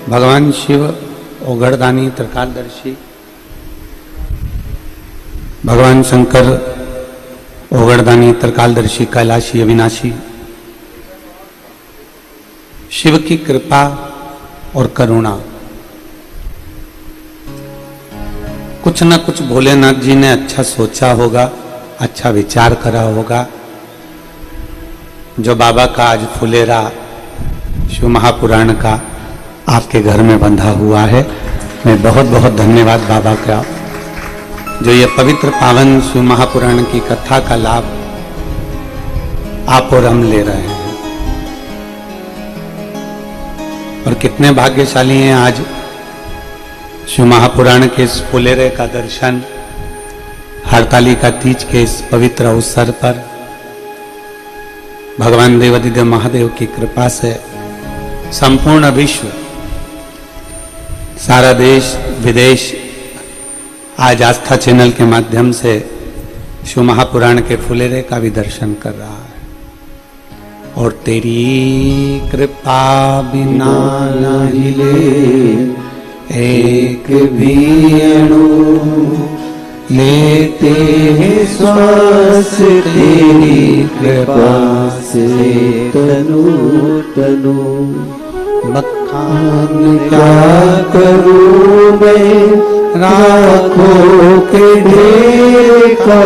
भगवान शिव ओगड़दानी त्रिकालदर्शी, भगवान शंकर ओगड़दानी त्रिकालदर्शी कैलाशी अविनाशी, शिव की कृपा और करुणा। कुछ न कुछ भोलेनाथ जी ने अच्छा सोचा होगा, अच्छा विचार करा होगा, जो बाबा का आज फुलेरा शिव महापुराण का आपके घर में बंधा हुआ है। मैं बहुत बहुत धन्यवाद बाबा का, जो ये पवित्र पावन शिव महापुराण की कथा का लाभ आप और हम ले रहे हैं। और कितने भाग्यशाली हैं आज शिव महापुराण के इस फुलेरे का दर्शन हरतालिका तीज के इस पवित्र अवसर पर भगवान देवादिदेव महादेव की कृपा से संपूर्ण विश्व, सारा देश विदेश आज आस्था चैनल के माध्यम से शिव महापुराण के फुलेरे का भी दर्शन कर रहा है। और तेरी कृपा बिना न हिले एक भी अणु, लेते हैं श्वास तेरी कृपा से तनु तनु। बखान क्या करूं मैं राखों के ढेर का,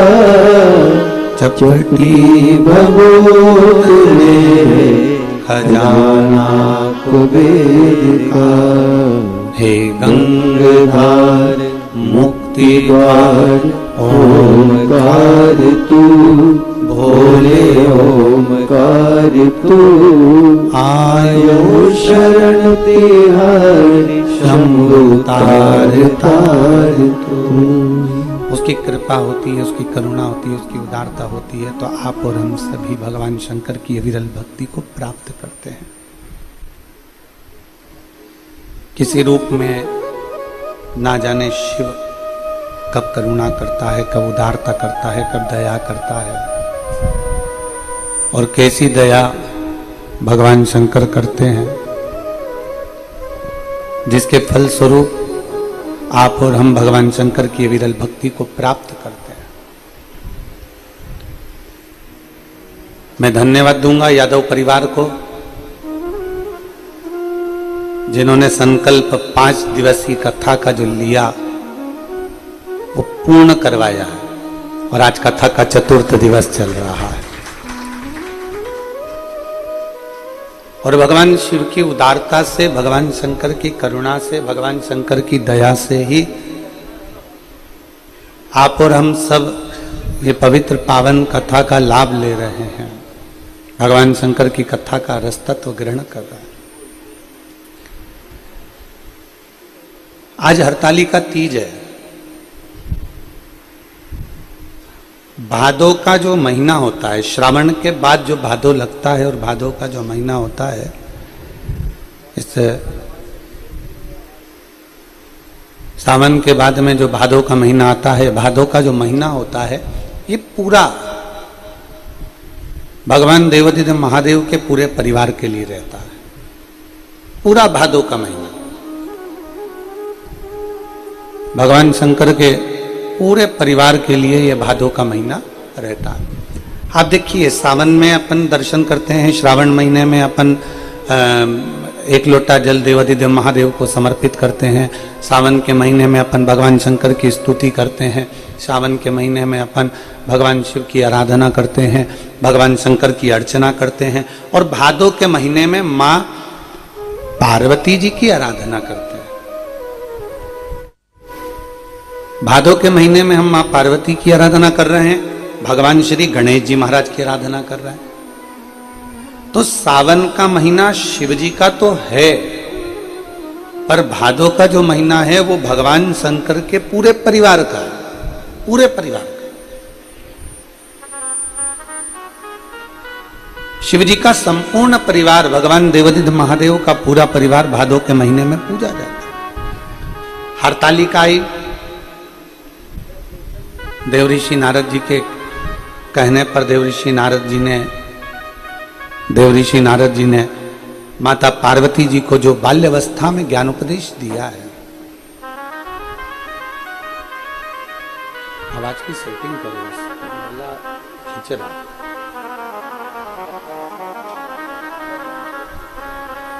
चपटी भगोत ने खजाना कुबेर का। हे गंगाधार मुक्ति द्वार ओमकार तू, भोले ओमकार तू। आयो शरण तिहारी शंभु तार तार तू। उसकी कृपा होती है, उसकी करुणा होती है, उसकी उदारता होती है, तो आप और हम सभी भगवान शंकर की विरल भक्ति को प्राप्त करते हैं। किसी रूप में ना जाने शिव कब करुणा करता है, कब उदारता करता है, कब दया करता है, और कैसी दया भगवान शंकर करते हैं, जिसके फल स्वरूप आप और हम भगवान शंकर की विरल भक्ति को प्राप्त करते हैं। मैं धन्यवाद दूंगा यादव परिवार को, जिन्होंने संकल्प 5 दिवसीय कथा का जो लिया वो पूर्ण करवाया है, और आज कथा का 4th दिवस चल रहा है। और भगवान शिव की उदारता से, भगवान शंकर की करुणा से, भगवान शंकर की दया से ही आप और हम सब ये पवित्र पावन कथा का लाभ ले रहे हैं, भगवान शंकर की कथा का रसतत्व ग्रहण कर रहे हैं। आज हरतालिका तीज है। भादो का जो महीना होता है, श्रावण के बाद जो भादो लगता है, और भादो का जो महीना होता है, इस सावन के बाद में जो भादो का महीना आता है, भादो का जो महीना होता है, ये पूरा भगवान देवादिदेव महादेव के पूरे परिवार के लिए रहता है। पूरा भादो का महीना भगवान शंकर के पूरे परिवार के लिए ये भादो का महीना रहता है। आप देखिए, सावन में अपन दर्शन करते हैं, श्रावण महीने में अपन 1 लोटा जल देवादिदेव महादेव को समर्पित करते हैं, सावन के महीने में अपन भगवान शंकर की स्तुति करते हैं, सावन के महीने में अपन भगवान शिव की आराधना करते हैं, भगवान शंकर की अर्चना करते हैं, और भादो के महीने में माँ पार्वती जी की आराधना करते हैं। भादो के महीने में हम मां पार्वती की आराधना कर रहे हैं, भगवान श्री गणेश जी महाराज की आराधना कर रहे हैं। तो सावन का महीना शिव जी का तो है, पर भादो का जो महीना है वो भगवान शंकर के पूरे परिवार का है, पूरे परिवार का। शिव जी का संपूर्ण परिवार, भगवान देवादिदेव महादेव का पूरा परिवार भादो के महीने में पूजा जाता है। हरतालिका आई, देवऋषि नारद जी के कहने पर देवऋषि नारद जी ने माता पार्वती जी को जो बाल्यावस्था में ज्ञान उपदेश दिया है। आवाज की सेटिंग करो, खींच रहा।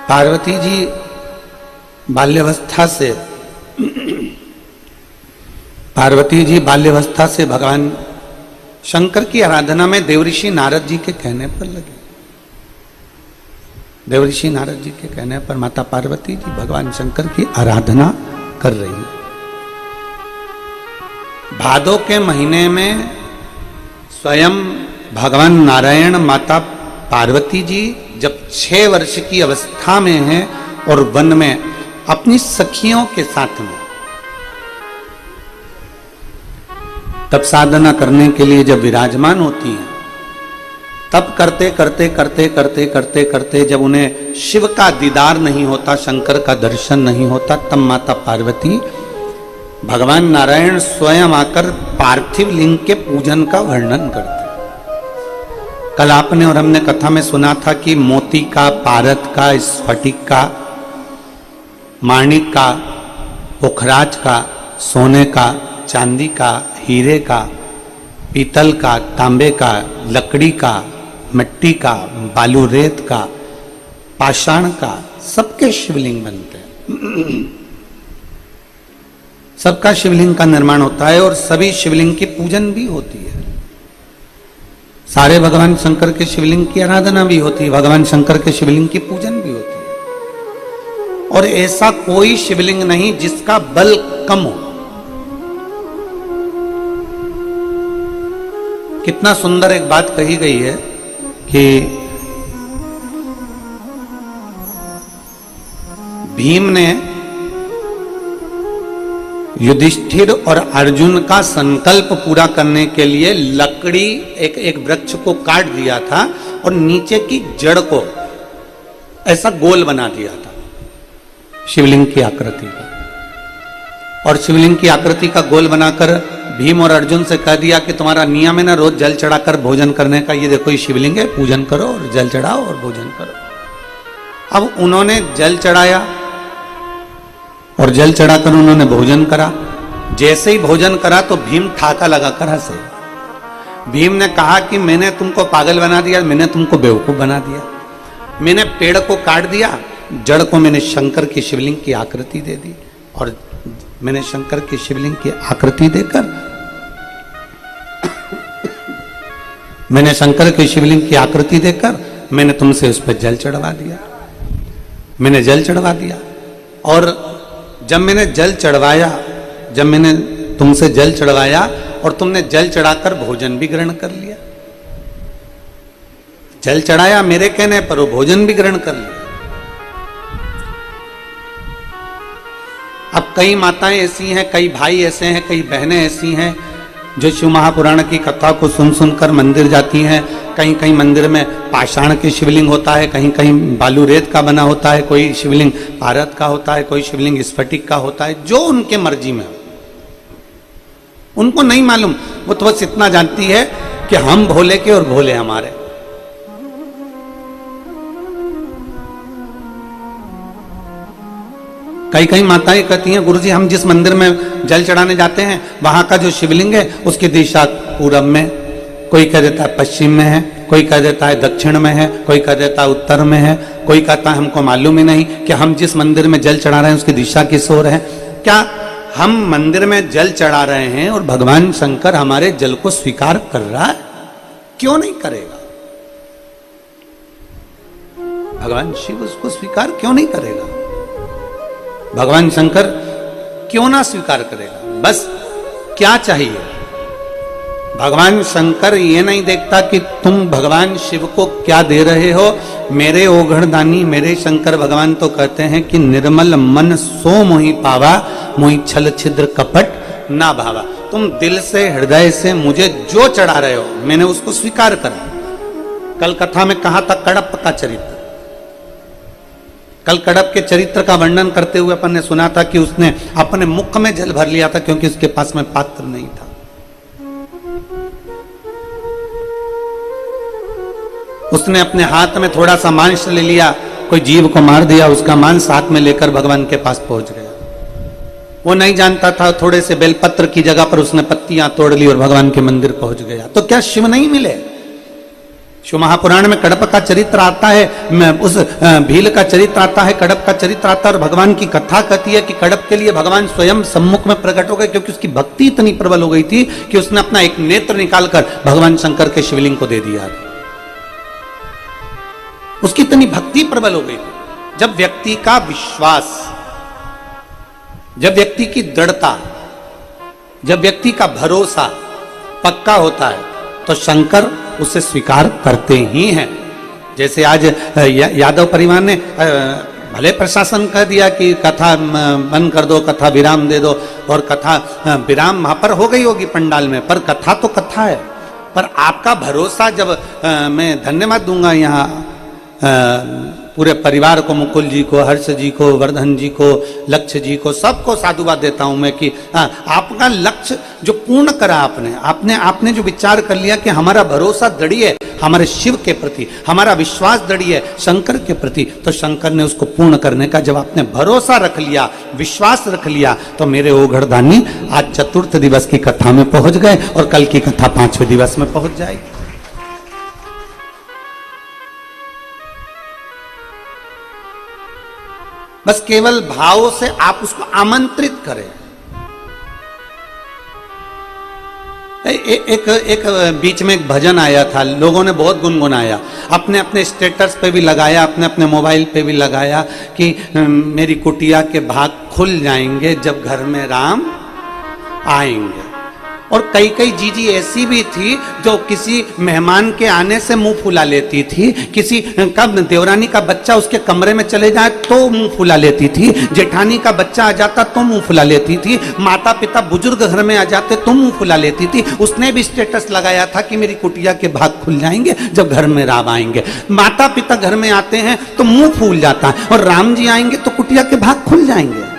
पार्वती जी बाल्यावस्था से भगवान शंकर की आराधना में देवऋषि नारद जी के कहने पर लगे। देवऋषि नारद जी के कहने पर माता पार्वती जी भगवान शंकर की आराधना कर रही है। भादो के महीने में स्वयं भगवान नारायण माता पार्वती जी जब 6 वर्ष की अवस्था में हैं और वन में अपनी सखियों के साथ में तब साधना करने के लिए जब विराजमान होती हैं, तब करते करते करते करते करते करते जब उन्हें शिव का दीदार नहीं होता, शंकर का दर्शन नहीं होता, तब माता पार्वती भगवान नारायण स्वयं आकर पार्थिव लिंग के पूजन का वर्णन करते। कल आपने और हमने कथा में सुना था कि मोती का, पारद का, स्फटिक का, माणिक का, पुखराज का, सोने का, चांदी का, हीरे का, पीतल का, तांबे का, लकड़ी का, मिट्टी का, बालू रेत का, पाषाण का, सबके शिवलिंग बनते हैं। सबका शिवलिंग का निर्माण होता है और सभी शिवलिंग की पूजन भी होती है। सारे भगवान शंकर के शिवलिंग की आराधना भी होती है, भगवान शंकर के शिवलिंग की पूजन भी होती है। और ऐसा कोई शिवलिंग नहीं जिसका बल कम हो। कितना सुंदर एक बात कही गई है कि भीम ने युधिष्ठिर और अर्जुन का संकल्प पूरा करने के लिए लकड़ी एक वृक्ष को काट दिया था और नीचे की जड़ को ऐसा गोल बना दिया था शिवलिंग की आकृति का। और शिवलिंग की आकृति का गोल बनाकर भीम और अर्जुन से कह दिया कि तुम्हारा नियम है ना रोज जल चढ़ाकर भोजन करने का, ये देखो ये शिवलिंग है, पूजन करो और जल चढ़ाओ और भोजन करो। अब उन्होंने जल चढ़ाया और जल चढ़ाकर उन्होंने भोजन करा। जैसे ही भोजन करा तो भीम ठाका लगाकर हंसे। भीम ने कहा कि मैंने तुमको पागल बना दिया, मैंने तुमको बेवकूफ बना दिया। मैंने पेड़ को काट दिया, जड़ को मैंने शंकर की शिवलिंग की आकृति दे दी और मैंने शंकर की शिवलिंग की आकृति देकर मैंने शंकर की शिवलिंग की आकृति देकर मैंने तुमसे उस पर जल चढ़वा दिया। मैंने जल चढ़वा दिया और जब मैंने जल चढ़वाया, जब मैंने तुमसे जल चढ़वाया और तुमने जल चढ़ाकर भोजन भी ग्रहण कर लिया। जल चढ़ाया मेरे कहने पर, वो भोजन भी ग्रहण कर लिया। अब कई माताएं ऐसी हैं, कई भाई ऐसे हैं, कई बहनें ऐसी हैं जो शिव महापुराण की कथा को सुन सुनकर मंदिर जाती हैं। कहीं कहीं मंदिर में पाषाण के शिवलिंग होता है, कहीं कहीं बालू रेत का बना होता है, कोई शिवलिंग पारद का होता है, कोई शिवलिंग स्फटिक का होता है, जो उनके मर्जी में। उनको नहीं मालूम, वो तो बस इतना जानती है कि हम भोले के और भोले हमारे। कई कई माताएं कहती हैं गुरुजी हम जिस मंदिर में जल चढ़ाने जाते हैं वहां का जो शिवलिंग है उसकी दिशा पूरब में, कोई कह देता है पश्चिम में है, कोई कह देता है दक्षिण में है, कोई कह देता है उत्तर में है, कोई कहता है हमको मालूम ही नहीं कि हम जिस मंदिर में जल चढ़ा रहे हैं उसकी दिशा किस ओर है। क्या हम मंदिर में जल चढ़ा रहे हैं और भगवान शंकर हमारे जल को स्वीकार कर रहा है? क्यों नहीं करेगा? भगवान शिव उसको स्वीकार क्यों नहीं करेगा? भगवान शंकर क्यों ना स्वीकार करेगा? बस क्या चाहिए? भगवान शंकर ये नहीं देखता कि तुम भगवान शिव को क्या दे रहे हो। मेरे ओघड़दानी मेरे शंकर भगवान तो कहते हैं कि निर्मल मन सो मोहि पावा, मोहि छल छिद्र कपट ना भावा। तुम दिल से हृदय से मुझे जो चढ़ा रहे हो मैंने उसको स्वीकार करा। कल कथा में कहा था कड़प का चरित्र। कल कड़प के चरित्र का वर्णन करते हुए अपन ने सुना था कि उसने अपने मुख में जल भर लिया था क्योंकि उसके पास में पात्र नहीं था। उसने अपने हाथ में थोड़ा सा मांस ले लिया कोई जीव को मार दिया, उसका मांस हाथ में लेकर भगवान के पास पहुंच गया। वो नहीं जानता था, थोड़े से बेलपत्र की जगह पर उसने पत्तियां तोड़ ली और भगवान के मंदिर पहुंच गया। तो क्या शिव नहीं मिले? शिव महापुराण में कडप का चरित्र आता है, उस भील का चरित्र आता है, कडप का चरित्र आता है, और भगवान की कथा कहती है कि कडप के लिए भगवान स्वयं सम्मुख में प्रकट हो गए, क्योंकि उसकी भक्ति इतनी प्रबल हो गई थी कि उसने अपना एक नेत्र निकालकर भगवान शंकर के शिवलिंग को दे दिया। उसकी इतनी भक्ति प्रबल हो गई थी। जब व्यक्ति का विश्वास, जब व्यक्ति की दृढ़ता, जब व्यक्ति का भरोसा पक्का होता है तो शंकर उसे स्वीकार करते ही हैं। जैसे आज यादव परिवार ने भले प्रशासन कह दिया कि कथा बंद कर दो, कथा विराम दे दो, और कथा विराम वहां पर हो गई होगी पंडाल में, पर कथा तो कथा है। पर आपका भरोसा, जब मैं धन्यवाद दूंगा यहाँ पूरे परिवार को, मुकुल जी को, हर्ष जी को, वर्धन जी को, लक्ष्य जी को, सबको साधुवाद देता हूं मैं कि आपका लक्ष्य जो पूर्ण करा आपने जो विचार कर लिया कि हमारा भरोसा दृढ़ है हमारे शिव के प्रति, हमारा विश्वास दृढ़ है शंकर के प्रति, तो शंकर ने उसको पूर्ण करने का, जब आपने भरोसा रख लिया, विश्वास रख लिया, तो मेरे ओघड़दानी आज चतुर्थ दिवस की कथा में पहुंच गए और कल की कथा 5वें दिवस में पहुंच जाएगी। बस केवल भाव से आप उसको आमंत्रित करें। एक बीच में एक भजन आया था, लोगों ने बहुत गुनगुनाया, अपने अपने स्टेटस पे भी लगाया, अपने अपने मोबाइल पे भी लगाया कि मेरी कुटिया के भाग खुल जाएंगे जब घर में राम आएंगे। और कई कई जीजी ऐसी भी थी जो किसी मेहमान के आने से मुंह फुला लेती थी, किसी कब देवरानी का बच्चा उसके कमरे में चले जाए तो मुंह फुला लेती थी, जेठानी का बच्चा आ जाता तो मुंह फुला लेती थी, माता पिता बुजुर्ग घर में आ जाते तो मुंह फुला लेती थी। उसने भी स्टेटस लगाया था कि मेरी कुटिया के भाग खुल जाएंगे जब घर में राम आएंगे। माता पिता घर में आते हैं तो मुंह फूल जाता है, और राम जी आएंगे तो कुटिया के भाग खुल जाएंगे।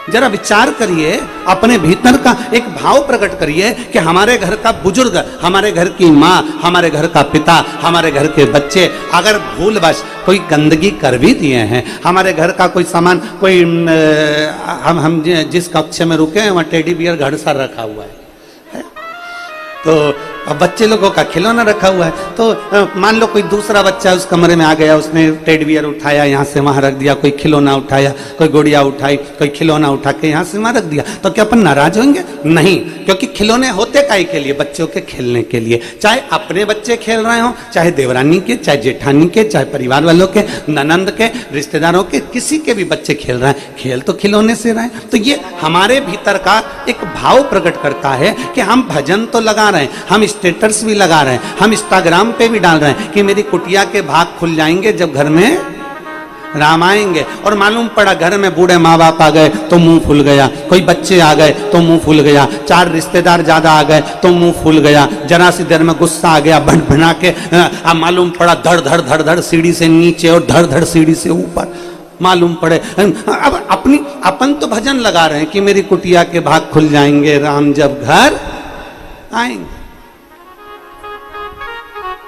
जरा विचार करिए, अपने भीतर का एक भाव प्रकट करिए कि हमारे घर का बुजुर्ग, हमारे घर की माँ, हमारे घर का पिता, हमारे घर के बच्चे अगर भूलवश कोई गंदगी कर भी दिए हैं, हमारे घर का कोई सामान, कोई हम जिस कक्ष में रुके हैं वहाँ टेडी बियर घर सा रखा हुआ है, तो अब बच्चे लोगों का खिलौना रखा हुआ है, तो मान लो कोई दूसरा बच्चा उस कमरे में आ गया, उसने टेडी बियर उठाया यहाँ से वहां रख दिया, कोई खिलौना उठाया, कोई गुड़िया उठाई, कोई खिलौना उठा के यहाँ से वहां रख दिया, तो क्या अपन नाराज होंगे? नहीं, क्योंकि खिलौने होते काहे के लिए? बच्चों के खेलने के लिए। चाहे अपने बच्चे खेल रहे हो, चाहे देवरानी के, चाहे जेठानी के, चाहे परिवार वालों के, ननंद के, रिश्तेदारों के, किसी के भी बच्चे खेल रहे हैं, खेल तो खिलौने से रहे हैं। तो ये हमारे भीतर का एक भाव प्रकट करता है कि हम भजन तो लगा रहे हैं, हम स्टेटस भी लगा रहे हैं, हम इंस्टाग्राम पे भी डाल रहे हैं कि मेरी कुटिया के भाग खुल जाएंगे जब घर में राम आएंगे, और मालूम पड़ा घर में बूढ़े माँ बाप आ गए तो मुंह फूल गया, कोई बच्चे आ गए तो मुंह फूल गया, 4 रिश्तेदार ज्यादा आ गए तो मुंह फूल गया, जरा सी देर में गुस्सा आ गया, भन-भना के मालूम पड़ा धड़ धड़ धड़ धड़ सीढ़ी से नीचे और धड़ धड़ सीढ़ी से ऊपर मालूम पड़े। अब अपन तो भजन लगा रहे हैं कि मेरी कुटिया के भाग खुल जाएंगे राम जब घर आएंगे।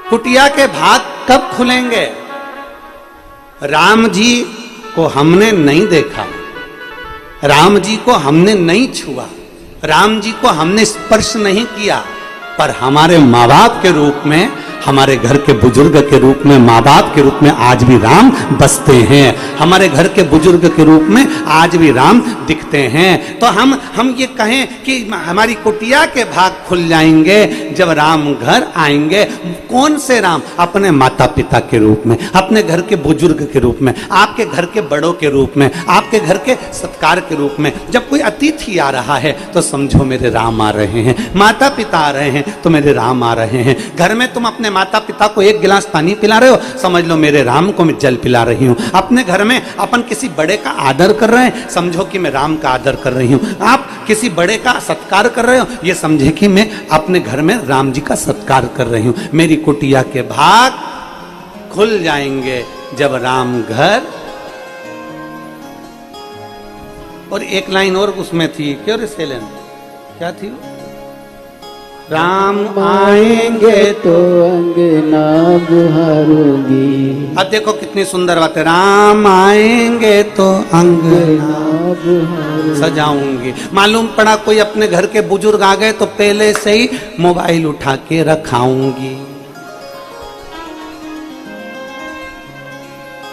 कुटिया के भाग कब खुलेंगे? राम जी को हमने नहीं देखा, राम जी को हमने नहीं छुआ, राम जी को हमने स्पर्श नहीं किया, पर हमारे माँ बाप के रूप में, हमारे घर के बुजुर्ग के रूप में, माँ बाप के रूप में आज भी राम बसते हैं, हमारे घर के बुजुर्ग के रूप में आज भी राम दिखते हैं। तो हम ये कहें कि हमारी कुटिया के भाग खुल जाएंगे जब राम घर आएंगे। कौन से राम? अपने माता पिता के रूप में, अपने घर के बुजुर्ग के रूप में, आपके घर के बड़ों के रूप में, आपके घर के सत्कार के रूप में। जब कोई अतिथि आ रहा है तो समझो मेरे राम आ रहे हैं, माता पिता आ रहे हैं तो मेरे राम आ रहे हैं। घर में तुम अपने माता पिता को 1 गिलास पानी पिला रहे हो, समझ लो मेरे राम को मैं जल पिला रही हूँ। अपने घर में अपन किसी बड़े का आदर कर रहे हैं, समझो कि मैं राम का आदर कर रही हूँ। आप किसी बड़े का सत्कार कर रहे हो, ये समझे कि मैं अपने घर में राम जी का सत्कार कर रही हूँ। मेरी कुटिया के भाग खुल जाएंगे जब राम घर। और एक लाइन और उसमें थी, क्यों रे सेलन, क्या थी वो? राम आएंगे तो अंगना बुहारूंगी। अब देखो कितनी सुंदर बात है, राम आएंगे तो अंगना सजाऊंगी। मालूम पड़ा कोई अपने घर के बुजुर्ग आ गए तो पहले से ही मोबाइल उठा के रखाऊंगी।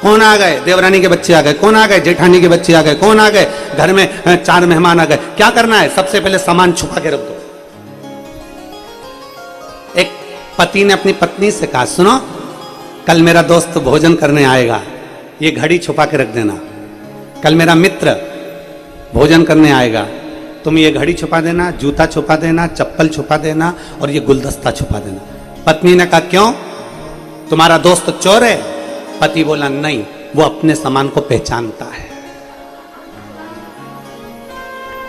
कौन आ गए? देवरानी के बच्चे आ गए। कौन आ गए? जेठानी के बच्चे आ गए। कौन आ गए? घर में 4 मेहमान आ गए। क्या करना है? सबसे पहले सामान छुपा के रख दो। एक पति ने अपनी पत्नी से कहा, सुनो कल मेरा दोस्त भोजन करने आएगा, ये घड़ी छुपा के रख देना। कल मेरा मित्र भोजन करने आएगा, तुम ये घड़ी छुपा देना, जूता छुपा देना, चप्पल छुपा देना और ये गुलदस्ता छुपा देना। पत्नी ने कहा क्यों, तुम्हारा दोस्त चोर है? पति बोला नहीं, वो अपने सामान को पहचानता है,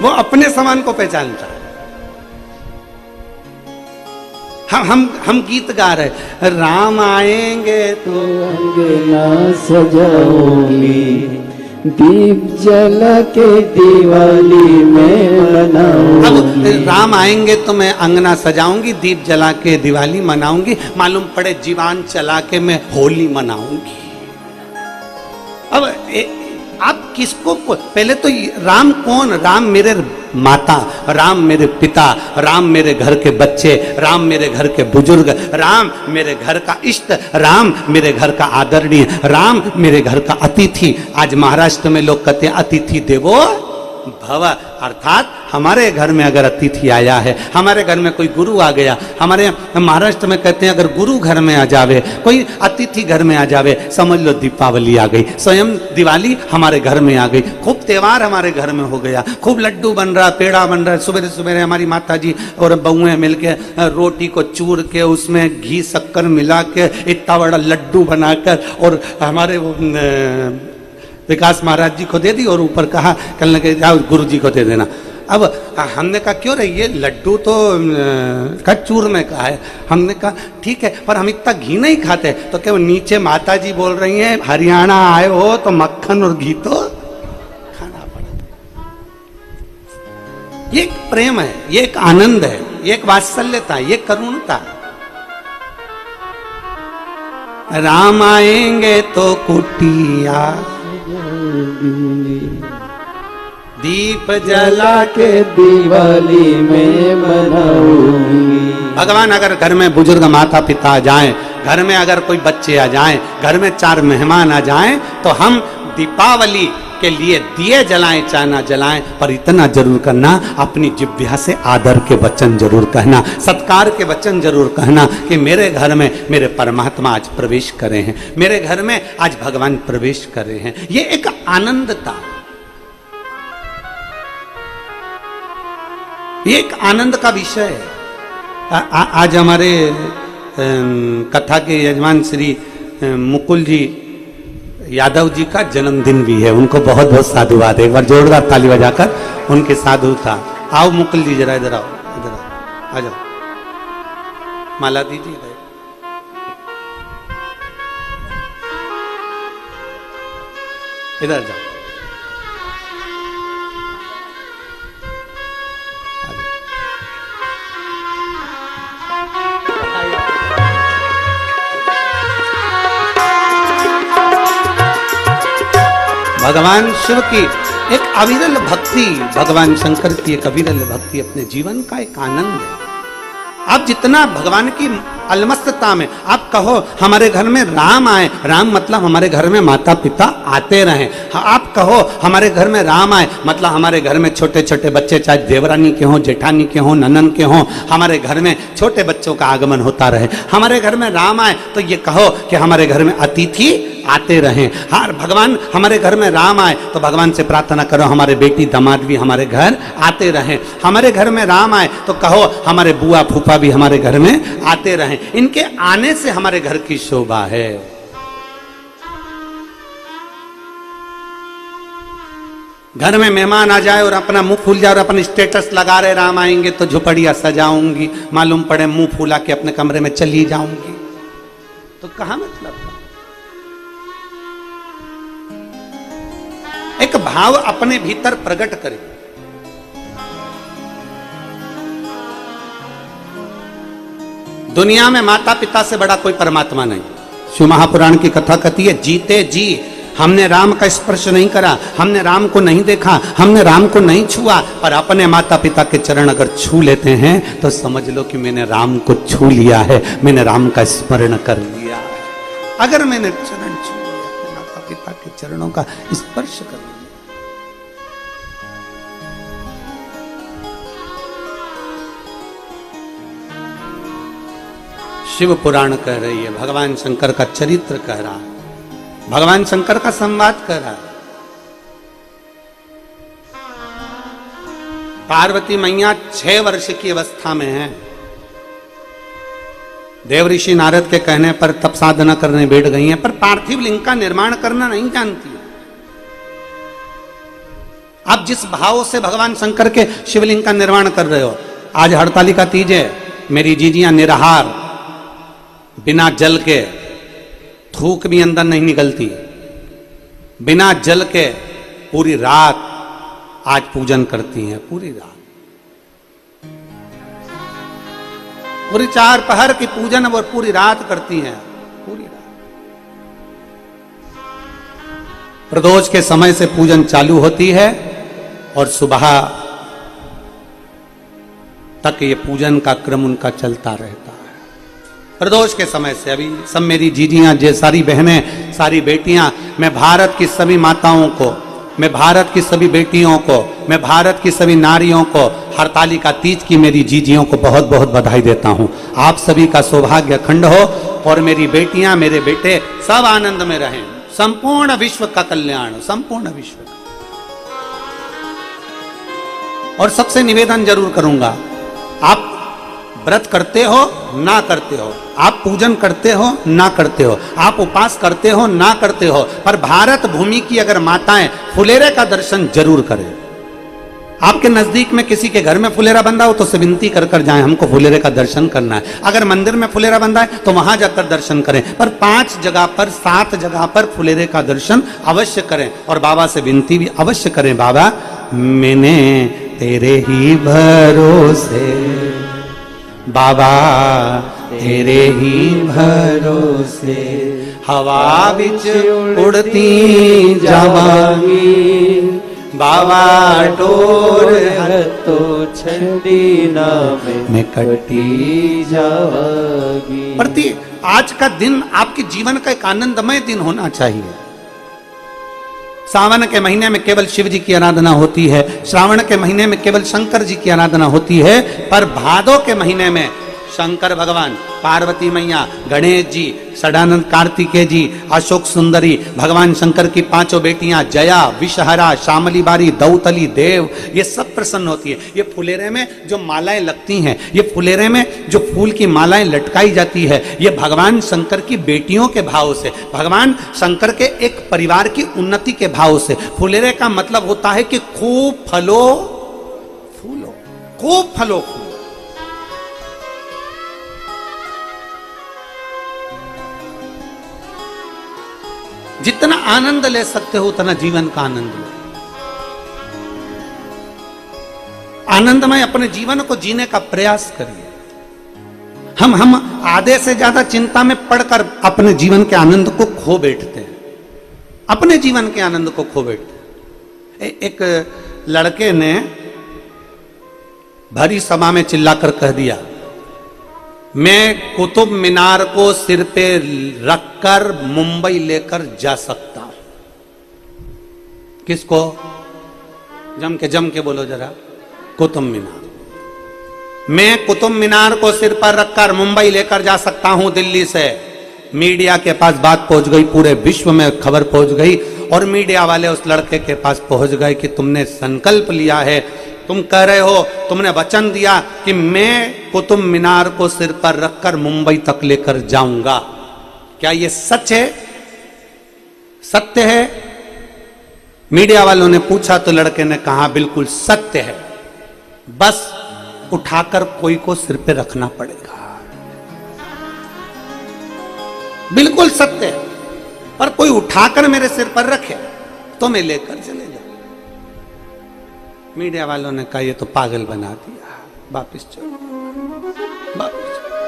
वो अपने सामान को पहचानता है। हम गीत गा रहे, राम आएंगे तो अंगना सजाऊंगी, दीप जला के दिवाली में मनाऊंगी। अब राम आएंगे तो मैं अंगना सजाऊंगी, दीप जला के दिवाली मनाऊंगी, मालूम पड़े जीवान चला के मैं होली मनाऊंगी। अब आप किसको पहले तो राम कौन? राम मेरे माता, राम मेरे पिता, राम मेरे घर के बच्चे, राम मेरे घर के बुजुर्ग, राम मेरे घर का इष्ट, राम मेरे घर का आदरणीय, राम मेरे घर का अतिथि। आज महाराष्ट्र में लोग कहते हैं अतिथि देवो भव, अर्थात हमारे घर में अगर अतिथि आया है, हमारे घर में कोई गुरु आ गया, हमारे महाराष्ट्र में कहते हैं अगर गुरु घर में आ जावे, कोई अतिथि घर में आ जावे, समझ लो दीपावली आ गई, स्वयं दिवाली हमारे घर में आ गई, खूब त्योहार हमारे घर में हो गया, खूब लड्डू बन रहा, पेड़ा बन रहा। सुबह सुबह हमारी माता जी और बहुएं मिलके रोटी को चूर के उसमें घी शक्कर मिला के इतना बड़ा लड्डू बनाकर और हमारे विकास महाराज जी को दे दी और ऊपर कहा कल लगे जाओ गुरु जी को दे देना। अब हमने कहा क्यों रे, ये लड्डू तो चूर में का है। हमने कहा ठीक है, पर हम इतना घी नहीं खाते। तो क्या नीचे माता जी बोल रही हैं हरियाणा आए हो तो मक्खन और घी तो खाना पड़ा। ये एक प्रेम है, ये एक आनंद है, ये एक वात्सल्यता, ये करुणता। राम आएंगे तो कुटिया दीप जला के दिवाली में मनाऊंगी। भगवान अगर घर में बुजुर्ग माता पिता आ जाएं, घर में अगर कोई बच्चे आ जाएं, घर में 4 मेहमान आ जाएं, तो हम दीपावली के लिए दिए जलाएं चाहे ना जलाएं, पर इतना जरूर करना अपनी जिह्वा से आदर के वचन जरूर कहना, सत्कार के वचन जरूर कहना कि मेरे घर में मेरे परमात्मा आज प्रवेश करे हैं, मेरे घर में आज भगवान प्रवेश करे हैं। ये एक आनंद था, ये एक आनंद का विषय है। आज हमारे कथा के यजमान श्री मुकुल जी यादव जी का जन्मदिन भी है, उनको बहुत बहुत साधुवाद है। एक बार जोरदार ताली बजाकर उनके साधुता। आओ मुकुल जी जरा इधर आओ, इधर आओ, आ जाओ, माला दीजिए इधर। इधर जाओ, भगवान शिव की एक अविरल भक्ति, भगवान शंकर की एक अविरल भक्ति अपने जीवन का एक आनंद है। आप जितना भगवान की अलमस्तता में आप कहो हमारे घर में राम आए, राम मतलब हमारे घर में माता पिता आते रहें। आप कहो हमारे घर में राम आए मतलब हमारे घर में छोटे छोटे बच्चे, चाहे देवरानी के हों, जेठानी के हों, ननन के हों, हमारे घर में छोटे बच्चों का आगमन होता रहे। हमारे घर में राम आए तो ये कहो कि हमारे घर में अतिथि आते रहें। हाँ, भगवान हमारे घर में राम आए तो भगवान से प्रार्थना करो हमारे बेटी दामाद भी हमारे घर आते रहें। हमारे घर में राम आए तो कहो हमारे बुआ फूफा भी हमारे घर में आते रहें। इनके आने से हमारे घर की शोभा है। घर में मेहमान आ जाए और अपना मुंह फूल जाए और अपन स्टेटस लगा रहे राम आएंगे तो झुपड़िया सजाऊंगी, मालूम पड़े मुंह फूला के अपने कमरे में चली जाऊंगी, तो कहां मतलब था? एक भाव अपने भीतर प्रकट करे। दुनिया में माता पिता से बड़ा कोई परमात्मा नहीं। शिव महापुराण की कथा कहती है, जीते जी हमने राम का स्पर्श नहीं करा, हमने राम को नहीं देखा, हमने राम को नहीं छुआ, पर अपने माता पिता के चरण अगर छू लेते हैं तो समझ लो कि मैंने राम को छू लिया है, मैंने राम का स्मरण कर लिया है। अगर मैंने चरण छू लिया, माता पिता के चरणों का स्पर्श कर लिया। शिव पुराण कह रही है, भगवान शंकर का चरित्र कह रहा है, भगवान शंकर का संवाद कह रहा है। पार्वती मैया 6 वर्ष की अवस्था में है। देव ऋषि नारद के कहने पर तप साधना करने बैठ गई हैं, पर पार्थिव लिंग का निर्माण करना नहीं जानती है। आप जिस भाव से भगवान शंकर के शिवलिंग का निर्माण कर रहे हो, आज हड़तालिका तीज है, मेरी जीजियां निराहार, बिना जल के, थूक भी अंदर नहीं निकलती, बिना जल के पूरी रात आज पूजन करती हैं। पूरी रात, पूरी 4 पहर की पूजन वो पूरी रात करती हैं, पूरी रात। प्रदोष के समय से पूजन चालू होती है और सुबह तक ये पूजन का क्रम उनका चलता रहता है। प्रदोष के समय से अभी सब मेरी जीजियां, जे सारी बहनें, सारी बेटियां, मैं भारत की सभी माताओं को, मैं भारत की सभी बेटियों को, मैं भारत की सभी नारियों को हरतालिका तीज की मेरी जीजियों को बहुत बहुत बधाई देता हूं। आप सभी का सौभाग्य अखंड हो और मेरी बेटियां, मेरे बेटे सब आनंद में रहें। संपूर्ण विश्व का कल्याण, संपूर्ण विश्व का। और सबसे निवेदन जरूर करूंगा, आप व्रत करते हो ना करते हो, आप पूजन करते हो ना करते हो, आप उपास करते हो ना करते हो, पर भारत भूमि की अगर माताएं फुलेरे का दर्शन जरूर करें। आपके नजदीक में किसी के घर में फुलेरा बंधा हो तो से विनती कर कर जाएं, हमको फुलेरे का दर्शन करना है। अगर मंदिर में फुलेरा बंधा है तो वहां जाकर दर्शन करें, पर 5 जगह पर, 7 जगह पर फुलेरे का दर्शन अवश्य करें और बाबा से विनती भी अवश्य करें, बाबा मैंने तेरे ही भरोसे, बाबा तेरे ही भरोसे हवा बिच उड़ती जावांगी, बाबा टोर तो छड़ी ना में कटी जावांगी। प्रति आज का दिन आपके जीवन का एक आनंदमय दिन होना चाहिए। सावन के महीने में केवल शिव जी की आराधना होती है, श्रावण के महीने में केवल शंकर जी की आराधना होती है, पर भादो के महीने में शंकर भगवान, पार्वती मैया, गणेश जी, सदानंद कार्तिकेय जी, अशोक सुंदरी, भगवान शंकर की 5 बेटियां जया, विषहरा, शामली बारी, दौतली, देव, ये सब प्रसन्न होती है। ये फुलेरे में जो मालाएं लगती हैं, ये फुलेरे में जो फूल की मालाएं लटकाई जाती है, ये भगवान शंकर की बेटियों के भाव से, भगवान शंकर के एक परिवार की उन्नति के भाव से। फुलेरे का मतलब होता है कि खूब फलो फूलो, खूब फलो फूलो। जितना आनंद ले सकते हो उतना जीवन का आनंद लो। आनंदमय अपने जीवन को जीने का प्रयास करिए। हम आधे से ज्यादा चिंता में पड़कर अपने जीवन के आनंद को खो बैठते हैं, अपने जीवन के आनंद को खो बैठते हैं। एक लड़के ने भरी सभा में चिल्लाकर कह दिया, मैं कुतुब मीनार को सिर पे रखकर मुंबई लेकर जा सकता हूं। किसको? जम के बोलो जरा। कुतुब मीनार। मैं कुतुब मीनार को सिर पर रखकर मुंबई लेकर जा सकता हूं दिल्ली से। मीडिया के पास बात पहुंच गई, पूरे विश्व में खबर पहुंच गई और मीडिया वाले उस लड़के के पास पहुंच गए कि तुमने संकल्प लिया है, तुम कह रहे हो, तुमने वचन दिया कि मैं कुतुब मीनार को सिर पर रखकर मुंबई तक लेकर जाऊंगा। क्या यह सच है? सत्य है? मीडिया वालों ने पूछा तो लड़के ने कहा बिल्कुल सत्य है, बस उठाकर कोई को सिर पे रखना पड़ेगा। बिल्कुल सत्य है, पर कोई उठाकर मेरे सिर पर रखे तो मैं लेकर चले जाऊं। मीडिया वालों ने कहा ये तो पागल बना दिया, वापिस चलो, वापिस चलो।